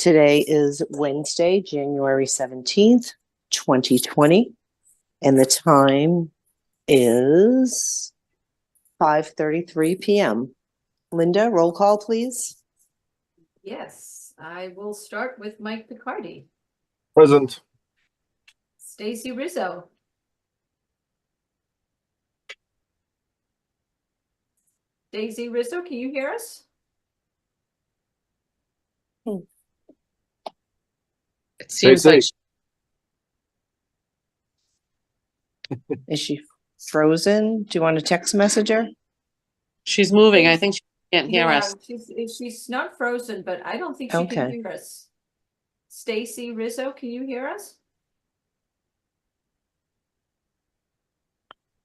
Today is Wednesday, January 17th, 2020, and the time is 5:33 p.m. Linda, roll call, please. Yes, I will start with Mike Picardi. Present. Stacy Rizzo. Daisy Rizzo, can you hear us? It seems like Is she frozen? Do you want to text message her? she's moving. I think she can't hear us. She's not frozen, but I don't think she can Okay. hear us. Stacy Rizzo, can you hear us?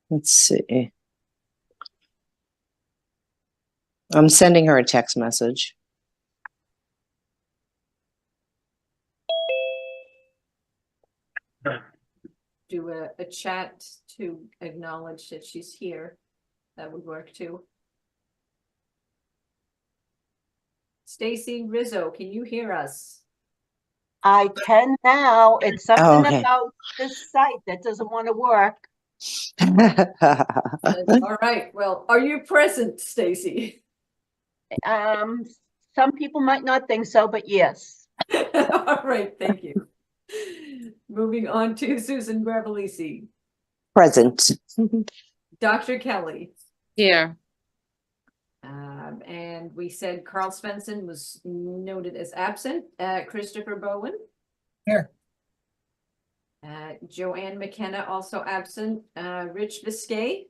Let's see. I'm sending her a text message. Do a chat to acknowledge that she's here. That would work too. Stacy Rizzo, can you hear us? I can now. It's something okay. about this site that doesn't want to work. All right. Well, are you present, Stacy? Some people might not think so, but yes. All right. Thank you. Moving on to Susan Gravelisi. Present. Dr. Kelly. Here. And we said Carl Svensson was noted as absent. Christopher Bowen. Here. Joanne McKenna also absent. Rich Biscay.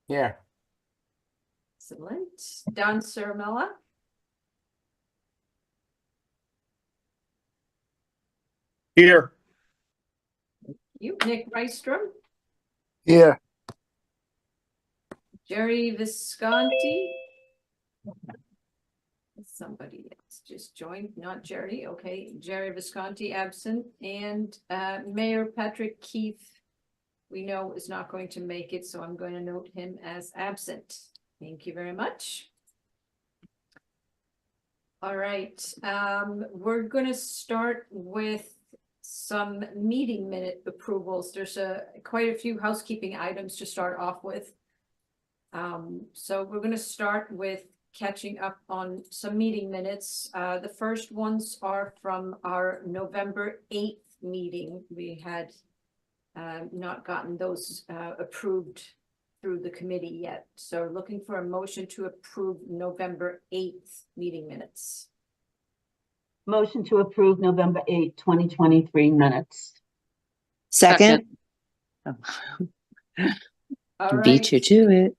Here. Excellent. Don Ciramella. Here. Nick Rystrom. Here. Jerry Visconti. Somebody else just joined, not Jerry. Okay, Jerry Visconti absent, and Mayor Patrick Keefe, we know is not going to make it, so I'm going to note him as absent. Thank you very much. All right, we're going to start with some meeting minute approvals. There's quite a few housekeeping items to start off with. So we're going to start with catching up on some meeting minutes. The first ones are from our November 8th meeting. We had not gotten those approved through the committee yet. So looking for a motion to approve November 8th meeting minutes. Motion to approve November 8, 2023 minutes. Second. All right. Beat you to it.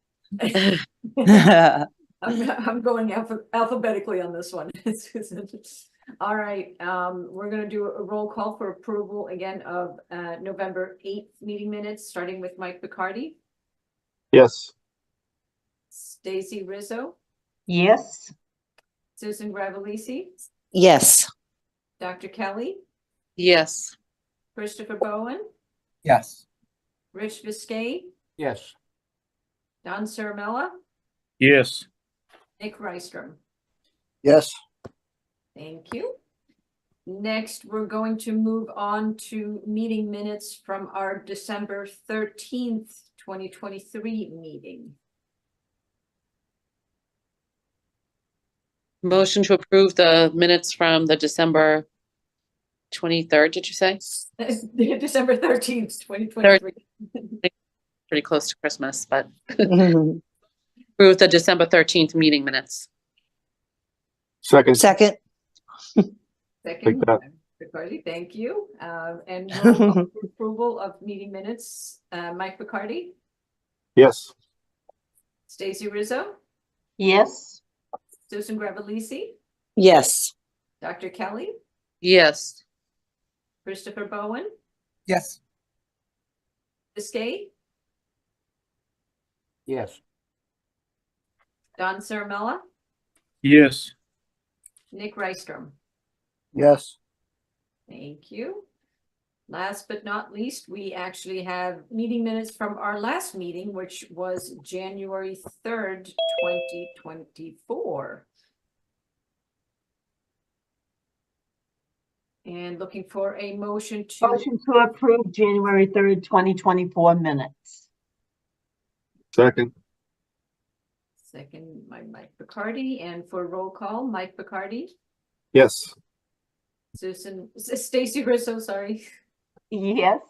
I'm going alphabetically on this one. All right, we're going to do a roll call for approval again of November 8th meeting minutes, starting with Mike Picardi. Yes. Stacy Rizzo. Yes. Susan Gravelisi. Yes. Dr. Kelly. Yes. Christopher Bowen. Yes. Rich Biscay. Yes. Don Ciramella. Yes. Nick Rystrom. Yes. Thank you. Next, we're going to move on to meeting minutes from our December 13th, 2023 meeting. Motion to approve the minutes from the December 23rd, did you say? December 13th, 2023. Pretty close to Christmas, but approve the December 13th meeting minutes. Second. Second. Second, Picardi, thank you. And roll call for approval of meeting minutes. Mike Picardi. Yes. Stacy Rizzo. Yes. Susan Gravelisi. Yes. Dr. Kelly. Yes. Christopher Bowen. Yes. Biscay. Yes. Don Ciramella. Yes. Nick Rystrom. Yes. Thank you. Last but not least, we actually have meeting minutes from our last meeting, which was January 3rd, 2024. And looking for a motion to, Motion to approve January 3rd, 2024 minutes. Second. second by Mike Bacardi, and for roll call, Mike Bacardi, Yes. Stacy Rizzo, sorry, Yes.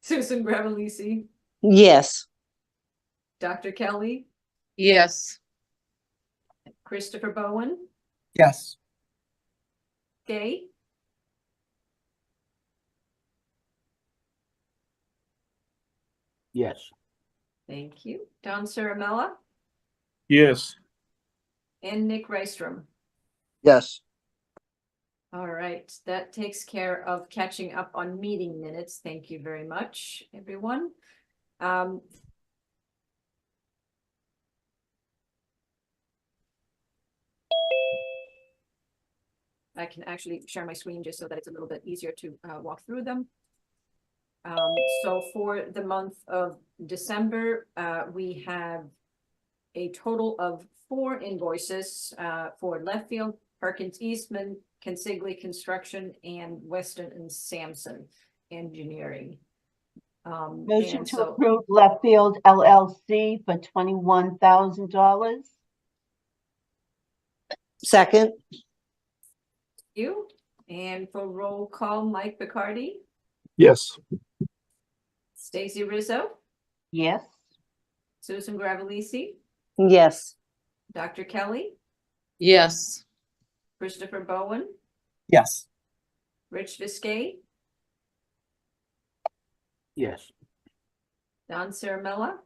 Susan Gravellisi, Yes. Dr. Kelly, Yes. Christopher Bowen, Yes. Gay, Yes. thank you, Don Ciaramella, Yes. and Nick Rystrom. Yes. All right, that takes care of catching up on meeting minutes. Thank you very much, everyone. I can actually share my screen just so that it's a little bit easier to walk through them. So for the month of December, we have a total of 4 invoices for Left Field, Perkins Eastman, Consigli Construction, and Weston and Sampson Engineering. Motion And to so, approve Left Field LLC for $21,000. Second. you, and for roll call, Mike Bacardi, Yes. Stacy Rizzo, Yes. Susan Gravellisi, Yes. Dr. Kelly, Yes. Christopher Bowen, Yes. Rich Viscay, Yes. Don Ciaramella,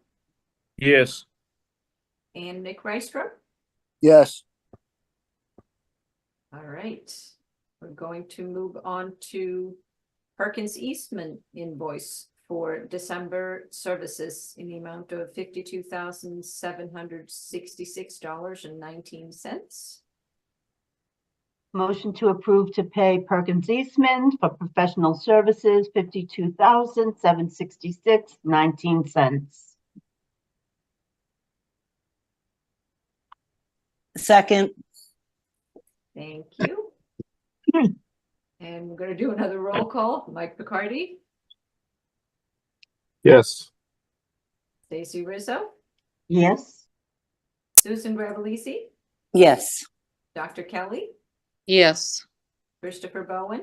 Yes. and Nick Rystrom. Yes. All right, we're going to move on to Perkins Eastman invoice for December services in the amount of $52,766.19. Motion to approve to pay Perkins Eastman for professional services, $52,766.19. Second. Thank you. And we're going to do another roll call. Mike Bacardi, Yes. Stacy Rizzo, Yes. Susan Gravellisi, Yes. Dr. Kelly, Yes. Christopher Bowen.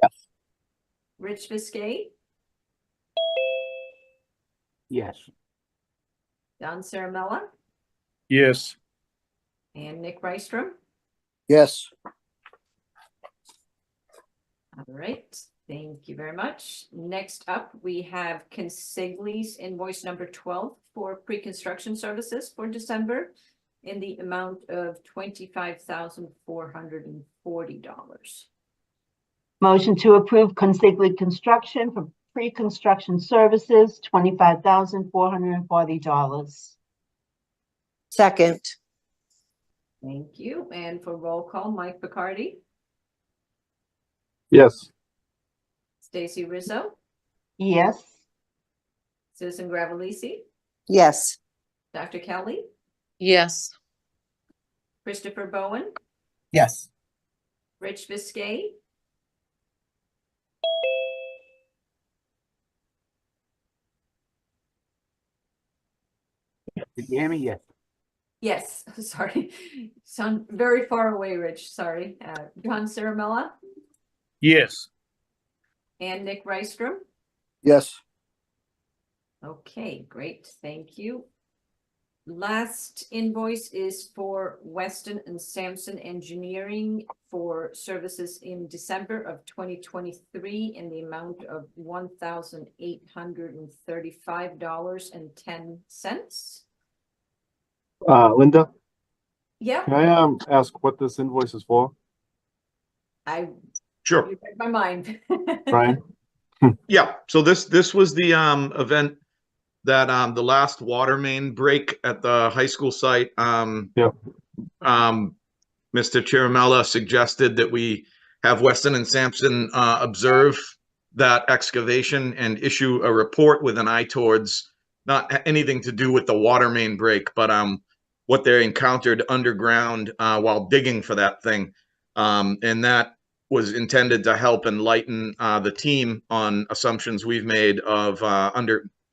Yes. Rich Viscay, Yes. Don Ciaramella, Yes. and Nick Rystrom. Yes. All right, thank you very much. Next up, we have Consigli's invoice number 12 for pre-construction services for December in the amount of $25,440. Motion to approve Consigli Construction for pre-construction services, $25,440. Second. Thank you. And for roll call, Mike Bacardi, Yes. Stacy Rizzo, Yes. Susan Gravellisi, Yes. Dr. Kelly, Yes. Christopher Bowen, Yes. Rich Viscay, Did you hear me? Yes. yes, sorry, sound very far away, Rich, sorry. Don Ciaramella Yes. and Nick Rystrom. Yes. Okay, great, thank you. Last invoice is for Weston and Sampson Engineering for services in December of 2023 in the amount of $1,835.10. Linda, Yeah, can I ask what this invoice is for? I, Sure. you read my mind. Brian? Yeah. So this was the event that the last water main break at the high school site. Yep. Mr. Chiramella suggested that we have Weston and Sampson observe that excavation and issue a report with an eye towards not anything to do with the water main break, but what they encountered underground while digging for that thing. And that was intended to help enlighten the team on assumptions we've made of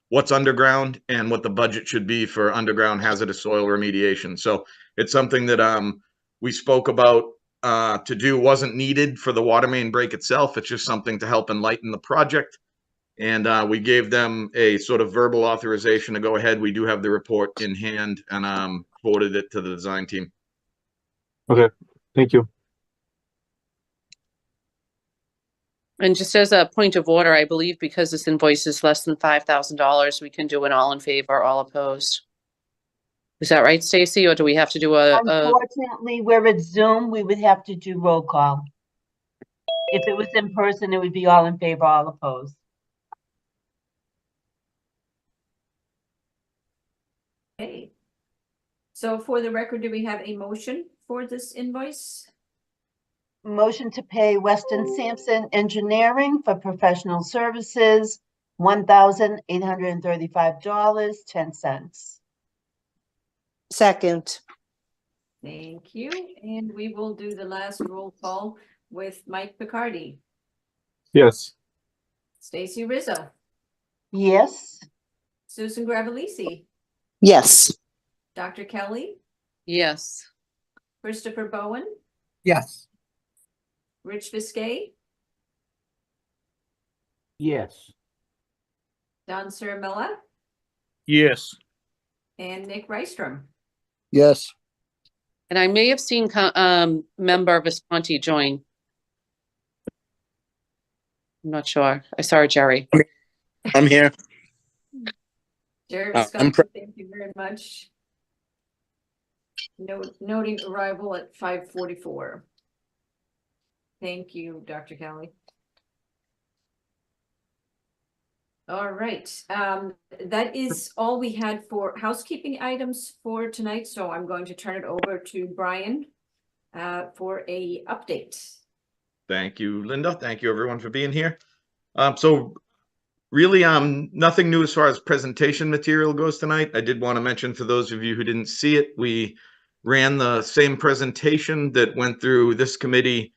what's underground and what the budget should be for underground hazardous soil remediation. So it's something that we spoke about to do. Wasn't needed for the water main break itself. It's just something to help enlighten the project. And we gave them a sort of verbal authorization to go ahead. We do have the report in hand and forwarded it to the design team. Okay, thank you. And just as a point of order, I believe because this invoice is less than $5,000, we can do an all in favor, all opposed. Is that right, Stacy, or do we have to do a Unfortunately, we're at Zoom. We would have to do roll call. If it was in person, it would be all in favor, all opposed. Okay. So for the record, do we have a motion for this invoice? Motion to pay Weston Sampson Engineering for professional services, $1,835.10. Second. Thank you. And we will do the last roll call with Mike Picardi, Yes. Stacy Rizzo, Yes. Susan Gravellisi, Yes. Dr. Kelly, yes? Christopher Bowen, Yes. Rich Viscay, Yes. Don Ciramella, Yes. and Nick Rystrom. Yes. And I may have seen member Visconti join. I'm not sure. I saw Jerry. I'm here. Jerry I'm Visconti, thank you very much. Noting arrival at 5:44. Thank you, Dr. Kelly. All right, that is all we had for housekeeping items for tonight, so I'm going to turn it over to Brian for a update. Thank you, Linda. Thank you, everyone, for being here. So really, nothing new as far as presentation material goes tonight. I did want to mention for those of you who didn't see it, we ran the same presentation that went through this committee,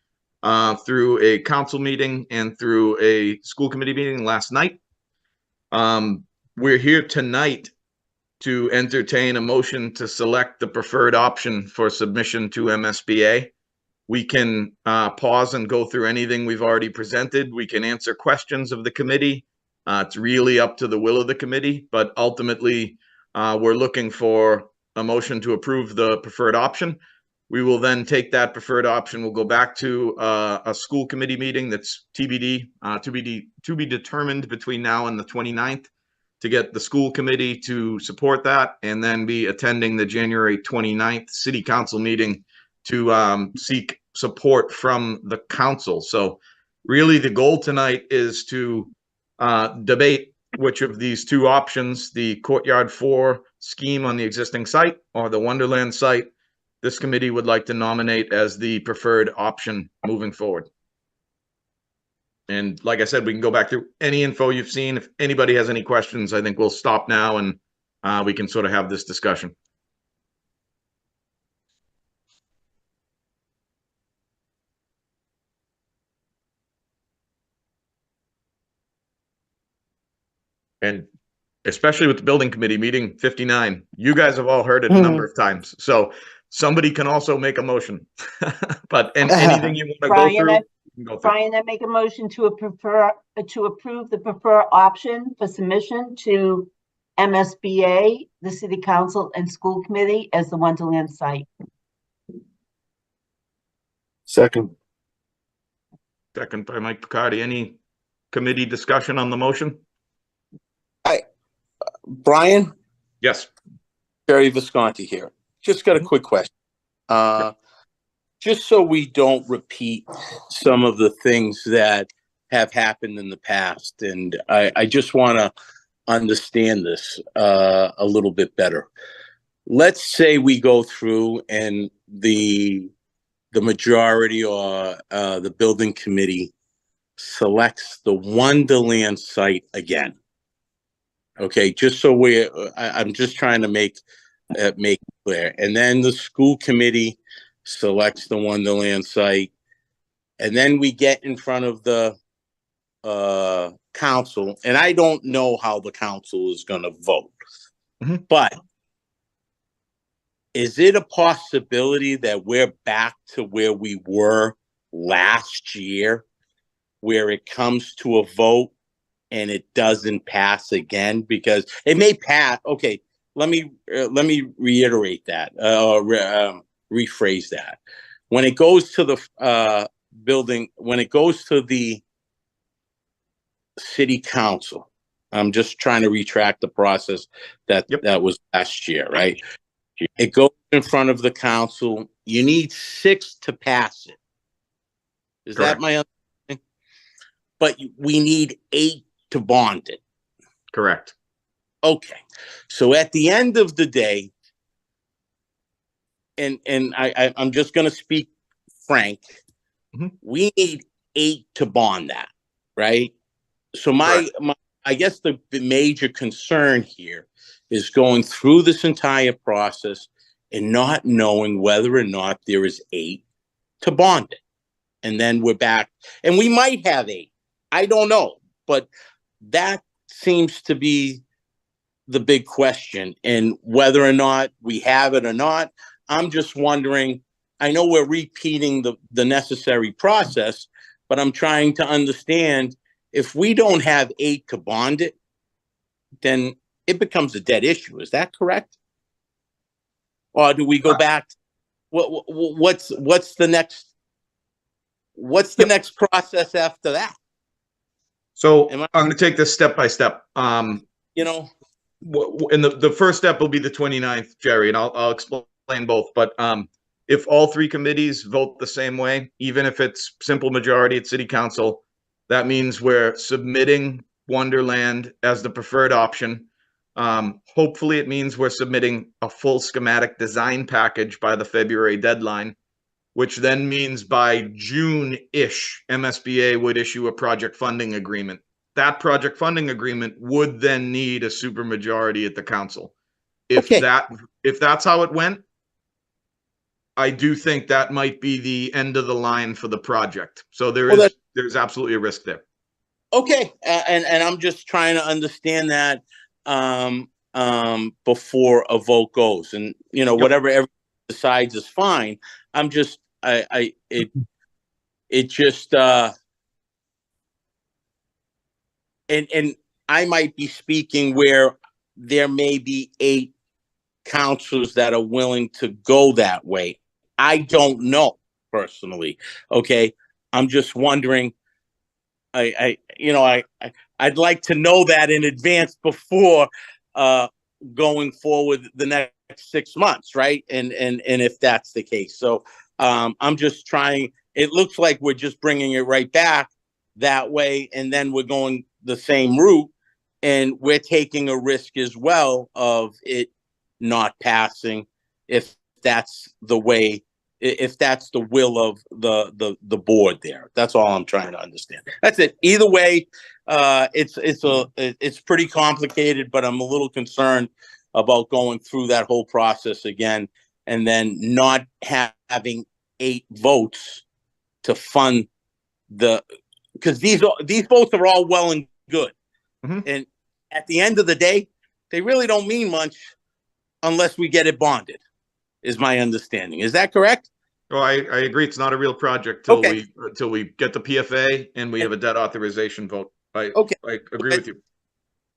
through a council meeting and through a school committee meeting last night. We're here tonight to entertain a motion to select the preferred option for submission to MSBA. We can pause and go through anything we've already presented. We can answer questions of the committee. It's really up to the will of the committee, but ultimately we're looking for a motion to approve the preferred option. We will then take that preferred option. We'll go back to a school committee meeting that's TBD, to be determined between now and the 29th to get the school committee to support that, and then be attending the January 29th city council meeting to seek support from the council. So really the goal tonight is to debate which of these two options, the Courtyard 4 scheme on the existing site or the Wonderland site, this committee would like to nominate as the preferred option moving forward. And like I said, we can go back through any info you've seen. If anybody has any questions, I think we'll stop now and we can sort of have this discussion. And especially with the building committee meeting 59, you guys have all heard it a number of times. So somebody can also make a motion. But anything you want to go through, you can go through. Brian, I make a motion to approve the preferred option for submission to MSBA, the City Council and School Committee as the Wonderland site. Second. Second by Mike Picardi. Any committee discussion on the motion? Brian, Yes. Jerry Visconti here. Just got a quick question. Just so we don't repeat some of the things that have happened in the past, and I just want to understand this a little bit better. Let's say we go through and the majority or the building committee selects the Wonderland site again. Okay, just so I'm just trying to make it clear. And then the school committee selects the Wonderland site. and then we get in front of the council, and I don't know how the council is going to vote, but is it a possibility that we're back to where we were last year, where it comes to a vote and it doesn't pass again? Because it may pass. Okay, let me reiterate that, rephrase that. When it goes to the building, when it goes to the city council, I'm just trying to retract the process that was last year, right? It goes in front of the council. You need 6 to pass it. Is Correct. that my understanding? But we need 8 to bond it. Correct. Okay. So at the end of the day, and I'm just going to speak frank, we need 8 to bond that, right? So my I guess the major concern here is going through this entire process and not knowing whether or not there is 8 to bond it. And then we're back, and we might have 8. I don't know, but that seems to be the big question. And whether or not we have it or not, I'm just wondering. I know we're repeating the necessary process, but I'm trying to understand, if we don't have 8 to bond it, then it becomes a dead issue. Is that correct? Or do we go back? What's the next? What's the next process after that? So I'm going to take this step by step. You know, And the first step will be the 29th, Jerry, and I'll explain both. But if all 3 committees vote the same way, even if it's simple majority at city council, that means we're submitting Wonderland as the preferred option. Hopefully it means we're submitting a full schematic design package by the February deadline, which then means by June-ish, MSBA would issue a project funding agreement. That project funding agreement would then need a supermajority at the council. If that's how it went, I do think that might be the end of the line for the project. So there's absolutely a risk there. Okay, and I'm just trying to understand that before a vote goes, and whatever everyone decides is fine. I'm just it just and I might be speaking where there may be 8 councils that are willing to go that way. I don't know personally. Okay, I'm just wondering. I'd like to know that in advance before going forward the next 6 months, right? And if that's the case, so I'm just trying. It looks like we're just bringing it right back that way, and then we're going the same route, and we're taking a risk as well of it not passing if that's the way. If that's the will of the board there. That's all I'm trying to understand. That's it. Either way, it's pretty complicated, but I'm a little concerned about going through that whole process again and then not having 8 votes to fund because these votes are all well and good. And at the end of the day, they really don't mean much unless we get it bonded, is my understanding. Is that correct? Oh, I agree. It's not a real project till we get the PFA and we have a debt authorization vote. I agree with you.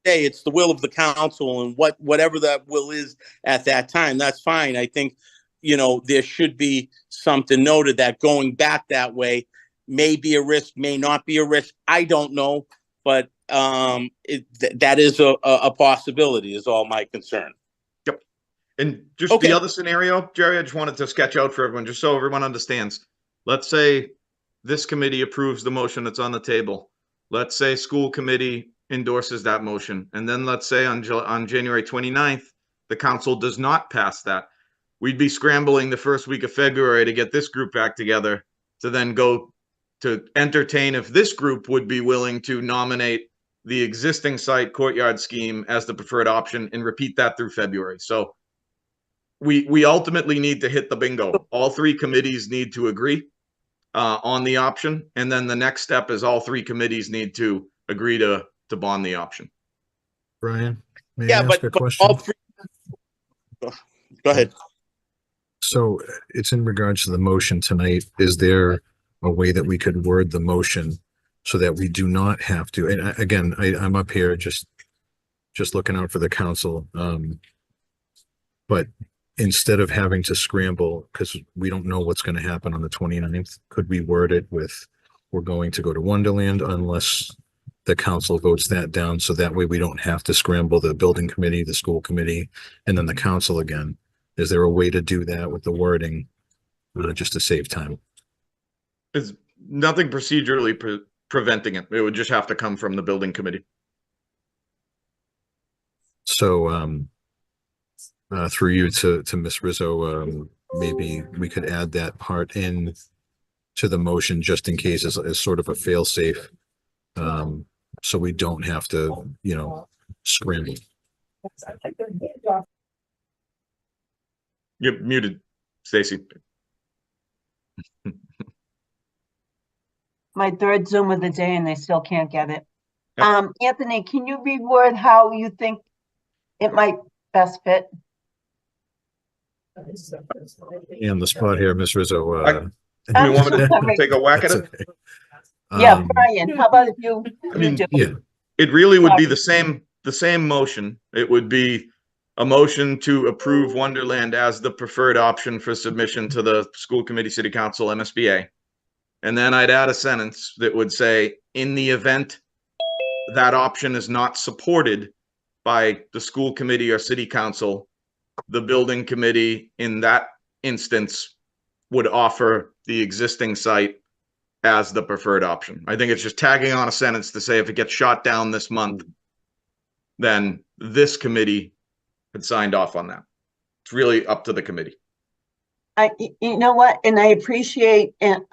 Hey, it's the will of the council, and whatever that will is at that time, that's fine. I think, there should be something noted that going back that way may be a risk, may not be a risk. I don't know, but that is a possibility, is all my concern. Yep. And just the other scenario, Jerry, I just wanted to sketch out for everyone, just so everyone understands. Let's say this committee approves the motion that's on the table. Let's say school committee endorses that motion. And then let's say on January 29th, the council does not pass that. We'd be scrambling the first week of February to get this group back together to then go to entertain if this group would be willing to nominate the existing site courtyard scheme as the preferred option and repeat that through February. So we ultimately need to hit the bingo. All 3 committees need to agree. on the option. And then the next step is all three committees need to agree to bond the option. Brian, may I Yeah, ask a question? all three. Go ahead. So it's in regards to the motion tonight. Is there a way that we could word the motion so that we do not have to, and again, I'm up here just looking out for the council. But instead of having to scramble, because we don't know what's going to happen on the 29th, could we word it with, we're going to go to Wonderland unless the council votes that down, so that way we don't have to scramble the building committee, the school committee, and then the council again? Is there a way to do that with the wording, just to save time? There's nothing procedurally preventing it. It would just have to come from the building committee. So, through you to Ms. Rizzo, maybe we could add that part in to the motion just in case as sort of a fail-safe. So we don't have to, scramble. You're muted, Stacy. My third Zoom of the day and they still can't get it. Yep. Anthony, can you reword how you think it might best fit? And the spot here, Ms. Rizzo. You want me to take a whack at That's it? okay. Yeah, Brian, how about if you? I mean, do? Yeah, It really would be the same motion. It would be a motion to approve Wonderland as the preferred option for submission to the school committee, city council, MSBA. And then I'd add a sentence that would say, in the event that option is not supported by the school committee or city council, the building committee in that instance would offer the existing site as the preferred option. I think it's just tagging on a sentence to say if it gets shot down this month, then this committee had signed off on that. It's really up to the committee. You know what, and I appreciate and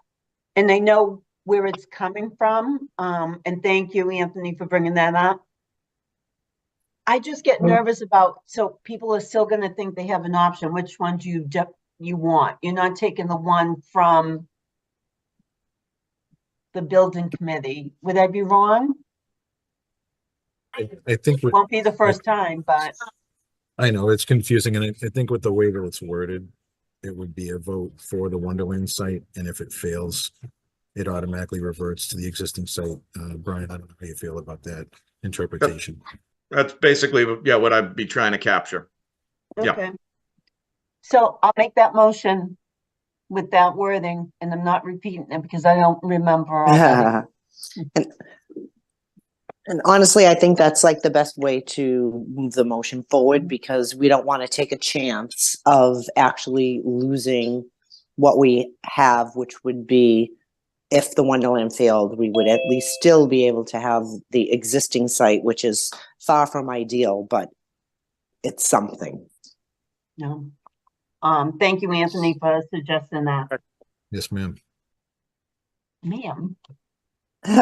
I know where it's coming from. And thank you, Anthony, for bringing that up. I just get nervous about, so people are still going to think they have an option. Which one do you want? You're not taking the one from the building committee. Would I be wrong? I think what, Won't be the first time, but I know it's confusing, and I think with the way that it's worded, it would be a vote for the Wonderland site, and if it fails, it automatically reverts to the existing site. Brian, I don't know how you feel about that interpretation. That's basically, yeah, what I'd be trying to capture. Yeah. okay. So I'll make that motion with that wording, and I'm not repeating it because I don't remember already. And honestly, I think that's like the best way to move the motion forward, because we don't want to take a chance of actually losing what we have, which would be, if the Wonderland failed, we would at least still be able to have the existing site, which is far from ideal, but it's something. No. Thank you, Anthony, for suggesting that. Yes, ma'am. Ma'am. I'm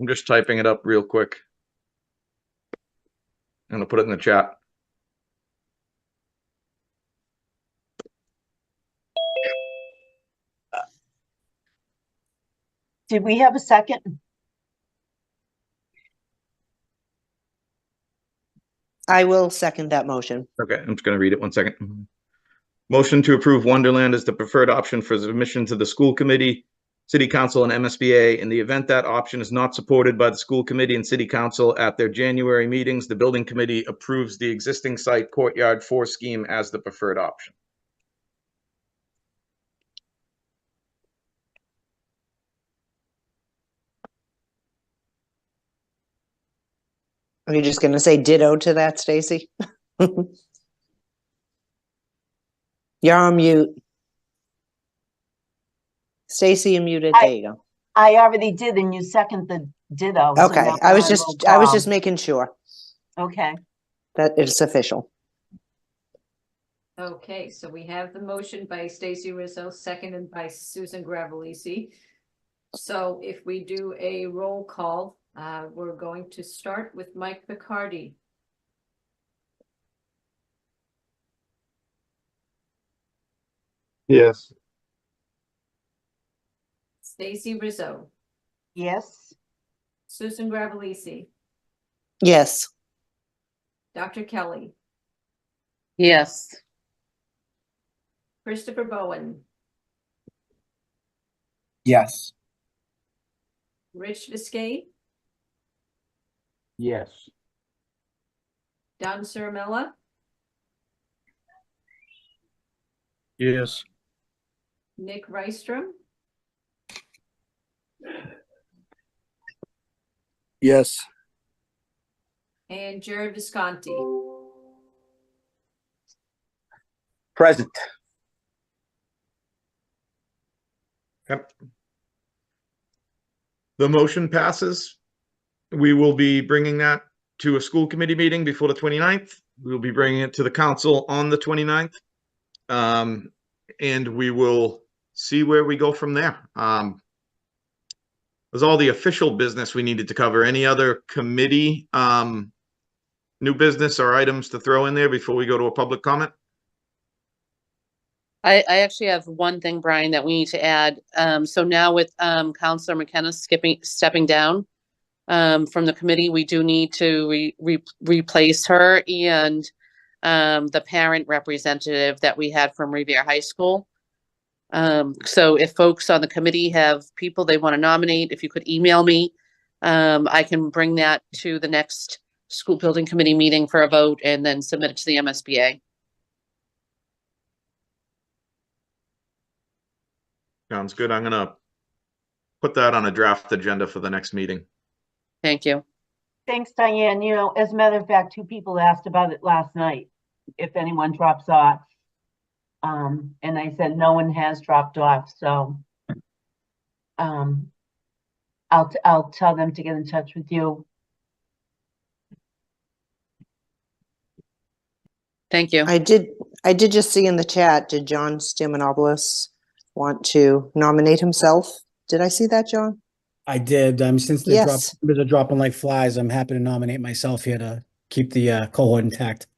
just typing it up real quick. I'm gonna put it in the chat. Did we have a second? I will second that motion. Okay, I'm just gonna read it 1 second. Motion to approve Wonderland as the preferred option for submission to the school committee, city council, and MSBA. In the event that option is not supported by the school committee and city council at their January meetings, the building committee approves the existing site courtyard 4 scheme as the preferred option. Are you just going to say ditto to that, Stacy? You're on mute. Stacy, you're muted. There you go. I already did, and you second the ditto. so Okay, now I was roll just call. making sure Okay, that it's official. Okay, so we have the motion by Stacy Rizzo, seconded by Susan Gravellisi. So if we do a roll call, we're going to start with Mike Picardi. Yes. Stacy Rizzo, Yes. Susan Gravellisi, Yes. Dr. Kelly, Yes. Christopher Bowen, Yes. Rich Viscay, Yes. Don Ciramella, Yes. Nick Rystrom, Yes. and Jared Visconti. Present. Yep. The motion passes. We will be bringing that to a school committee meeting before the 29th. We'll be bringing it to the council on the 29th. And we will see where we go from there. Was all the official business we needed to cover. Any other committee, new business or items to throw in there before we go to a public comment? I actually have one thing, Brian, that we need to add. So now with Counselor McKenna stepping down from the committee, we do need to replace her and the parent representative that we had from Revere High School. So if folks on the committee have people they want to nominate, if you could email me, I can bring that to the next school building committee meeting for a vote and then submit it to the MSBA. Sounds good. I'm gonna put that on a draft agenda for the next meeting. Thank you. Thanks, Diane. You know, as a matter of fact, 2 people asked about it last night, if anyone drops off. And I said, no one has dropped off, so I'll tell them to get in touch with you. Thank you. I did just see in the chat, did John Stamanopoulos want to nominate himself? Did I see that, John? I did. Since the Yes. numbers are dropping like flies, I'm happy to nominate myself here to keep the cohort intact.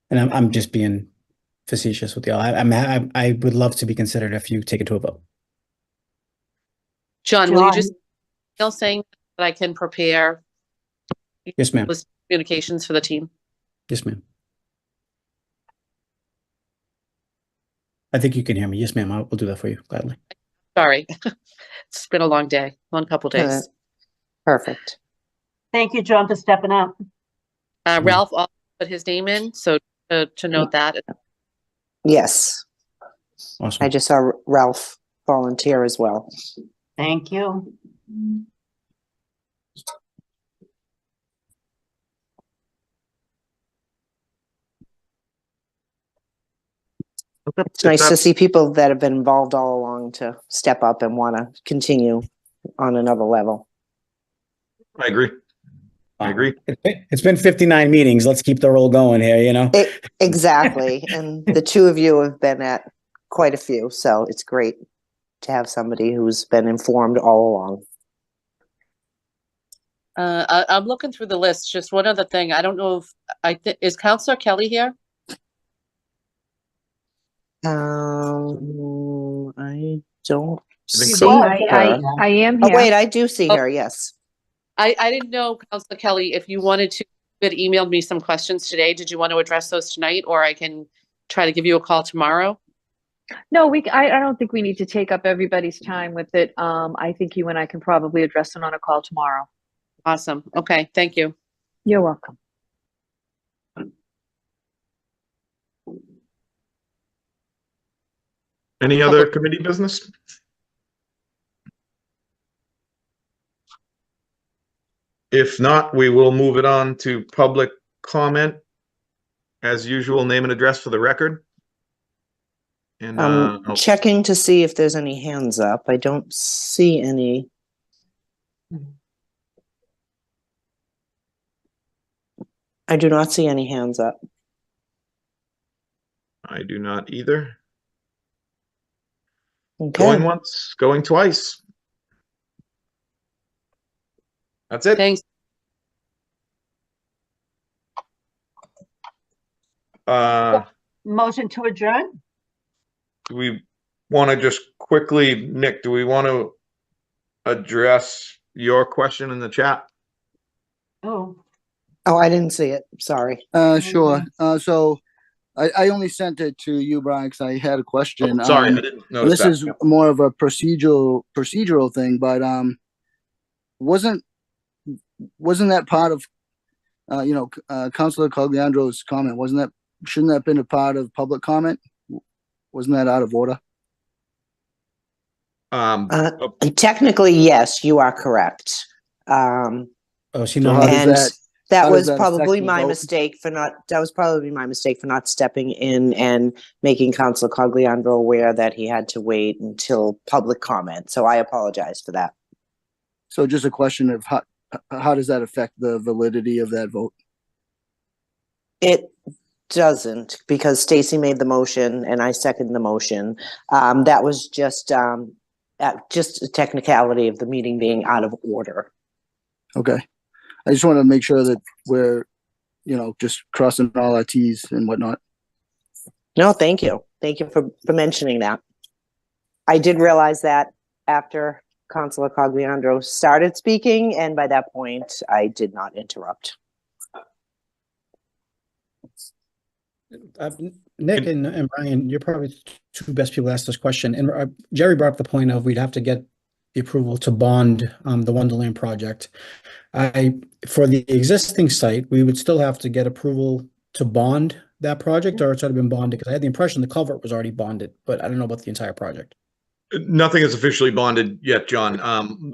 And I'm just being facetious with y'all. I would love to be considered if you take it to a vote. John, will you John. just email saying that I can prepare Yes, ma'am. list of communications for the team? Yes, ma'am. I think you can hear me. Yes, ma'am. We'll do that for you gladly. Sorry. It's been a long day, long couple days. Perfect. Thank you, John, for stepping up. Ralph also put his name in, so to note that. Yes. Awesome. I just saw Ralph volunteer as well. Thank you. It's nice to see people that have been involved all along to step up and want to continue on another level. I agree. I agree. It's been 59 meetings. Let's keep the roll going here, you know? Exactly. And the 2 of you have been at quite a few, so it's great to have somebody who's been informed all along. I'm looking through the list. Just one other thing. I don't know if is Counselor Kelly here? I don't think see so. her. I am Oh, here. wait, I do see her, yes. I didn't know, Counselor Kelly, if you wanted to, you had emailed me some questions today. Did you want to address those tonight, or I can try to give you a call tomorrow? No, I don't think we need to take up everybody's time with it. I think you and I can probably address them on a call tomorrow. Awesome. Okay, thank you. You're welcome. Any other committee business? If not, we will move it on to public comment. As usual, name and address for the record. And Checking to see if there's any hands up. I don't see any. I do not see any hands up. I do not either. Okay. Going once, going twice. That's it. Thanks. Motion to adjourn? do we want to just quickly, Nick, do we want to address your question in the chat? Oh, Oh, I didn't see it. Sorry. Sure. So I only sent it to you, Brian, because I had a question. Oh, sorry, I didn't notice This that. is more of a procedural thing, but wasn't that part of Councilor Cogliandro's comment? Shouldn't that have been a part of public comment? Wasn't that out of order? Technically, yes, you are correct. Oh, she So how does And that how was does that affect probably the my vote? mistake for not stepping in and making Councilor Cogliandro aware that he had to wait until public comment. So I apologize for that. So just a question of how does that affect the validity of that vote? It doesn't, because Stacy made the motion and I seconded the motion. That was just a technicality of the meeting being out of order. Okay. I just want to make sure that we're, just crossing all our T's and whatnot. No, thank you. Thank you for mentioning that. I did realize that after Councilor Cogliandro started speaking, and by that point, I did not interrupt. Nick and Brian, you're probably the two best people to ask this question. And Jerry brought up the point of we'd have to get the approval to bond the Wonderland project. For the existing site, we would still have to get approval to bond that project, or it's already been bonded, because I had the impression the culvert was already bonded, but I don't know about the entire project. Nothing is officially bonded yet, John.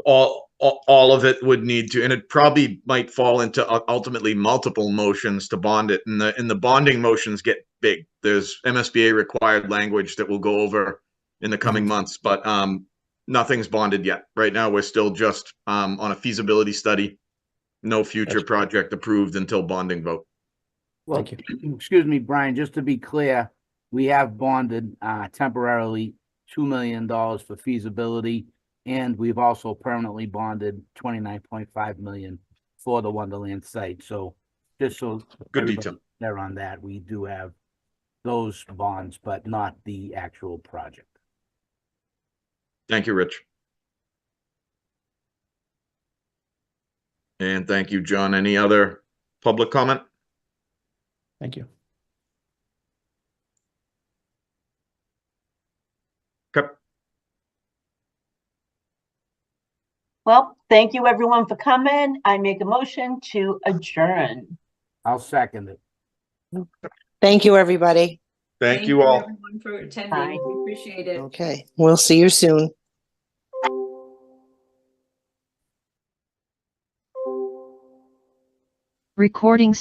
All of it would need to, and it probably might fall into ultimately multiple motions to bond it. And the bonding motions get big. There's MSBA required language that we'll go over in the coming months, but nothing's bonded yet. Right now, we're still just on a feasibility study. No future project approved until bonding vote. Well, Thank you. excuse me, Brian, just to be clear, we have bonded temporarily $2 million for feasibility, and we've also permanently bonded 29.5 million for the Wonderland site. So just so Good everybody's detail. clear on that, we do have those bonds, but not the actual project. Thank you, Rich. And thank you, John. Any other public comment? Thank you. Okay. well, thank you everyone for coming. I make a motion to adjourn. I'll second it. Thank you, everybody. Thank you all. Everyone for attending. Bye. We appreciate it. Okay, we'll see you soon. Recording